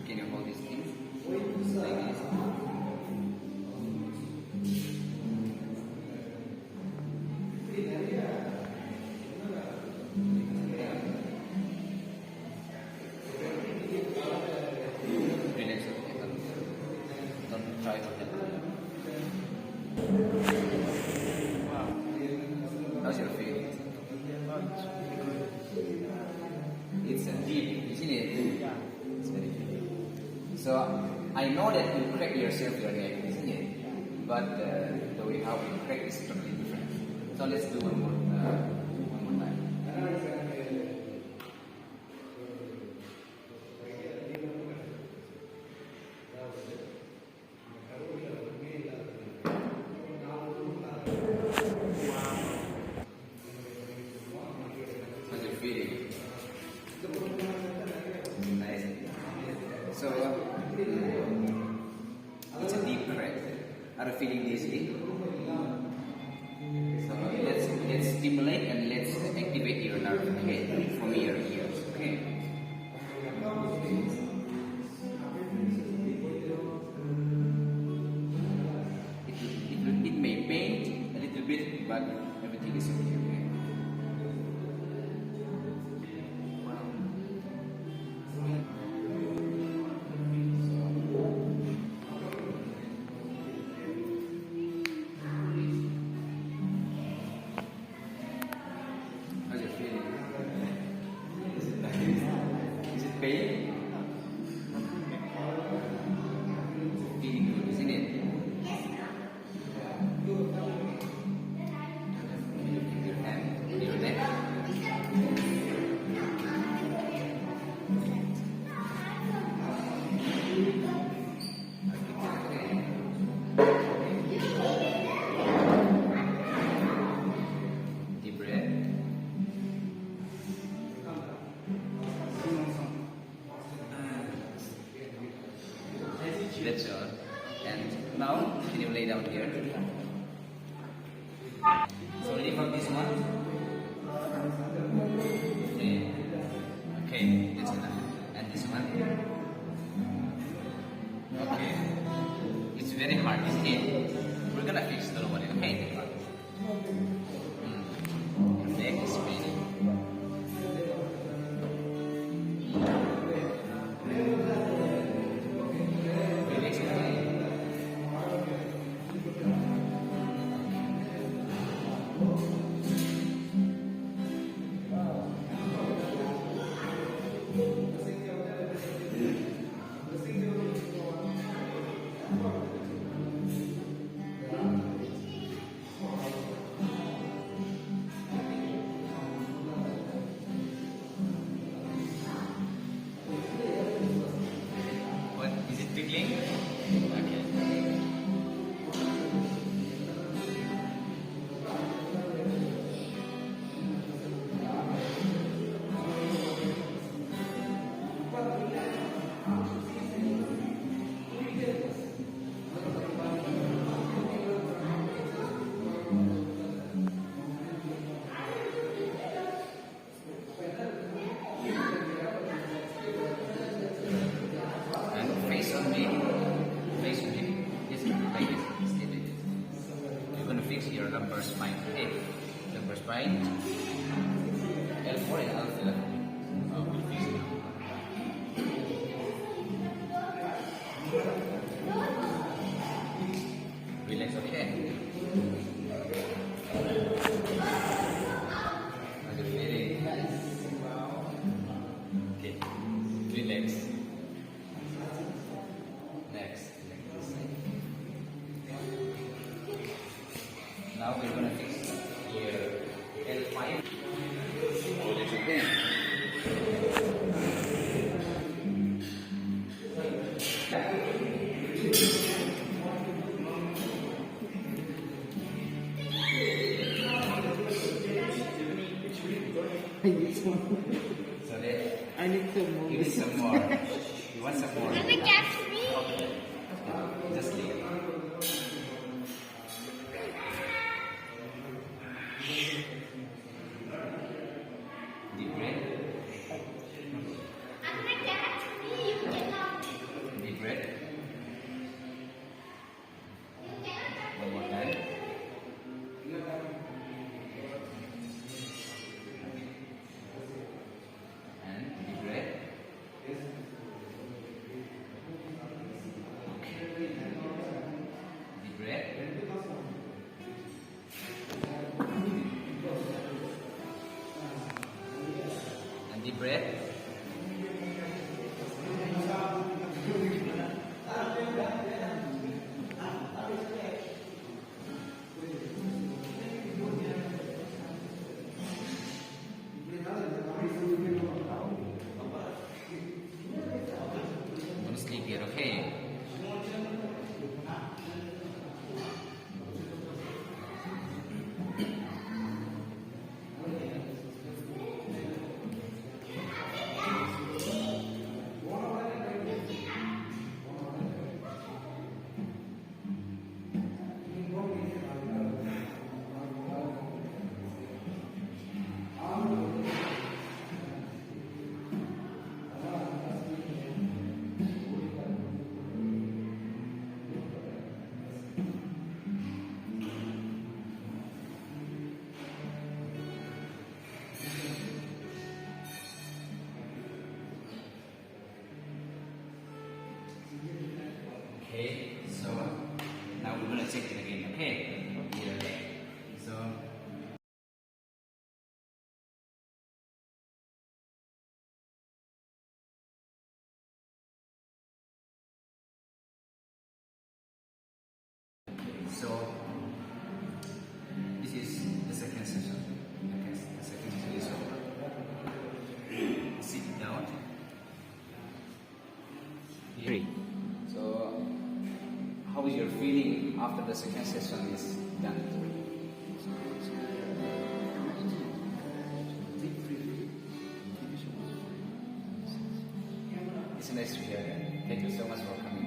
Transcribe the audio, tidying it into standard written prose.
Can you hold this thing? Like this. Relax, okay? Don't try to help. How's your feeling? It's deep, isn't it? Yeah. It's very deep. So I know that you crack yourself your neck, isn't it? But the way how you crack is totally different. So let's do one more time. How's your feeling? Nice. So it's a deep crack. Are you feeling dizzy? So let's stimulate and let's activate your nerve, okay? From your ears, okay? It may pain a little bit, but everything is okay, okay? How's it feeling? Is it nice? Is it pain? Feeling good, isn't it? Can you keep your hand on your neck? Deep breath. That's all. And now, can you lay down here? So ready for this one? Okay. Okay, that's enough. And this one? Okay. It's very hard, isn't it? We're gonna fix the one, okay? Your neck is paining. Relax, okay? What? Is it tickling? Okay. And face on me. Face on me. Just like this. Stay like this. You're gonna fix your lumbar spine. Okay? Lumbar spine. L4 and L4. We'll fix it. Relax, okay? How's it feeling? Okay. Relax. Next. Now we're gonna fix here L5. Hold it again. I need some. So that I need some more. you need some more. You want some more? Gonna catch me. Just leave it. Deep breath. I'm gonna catch me. So now we're gonna check it again, okay? Here. So so this is the second session. Okay, the second session is over. Sit down. Here. So how is your feeling after the second session is done? It's nice to hear that. Thank you so much for coming.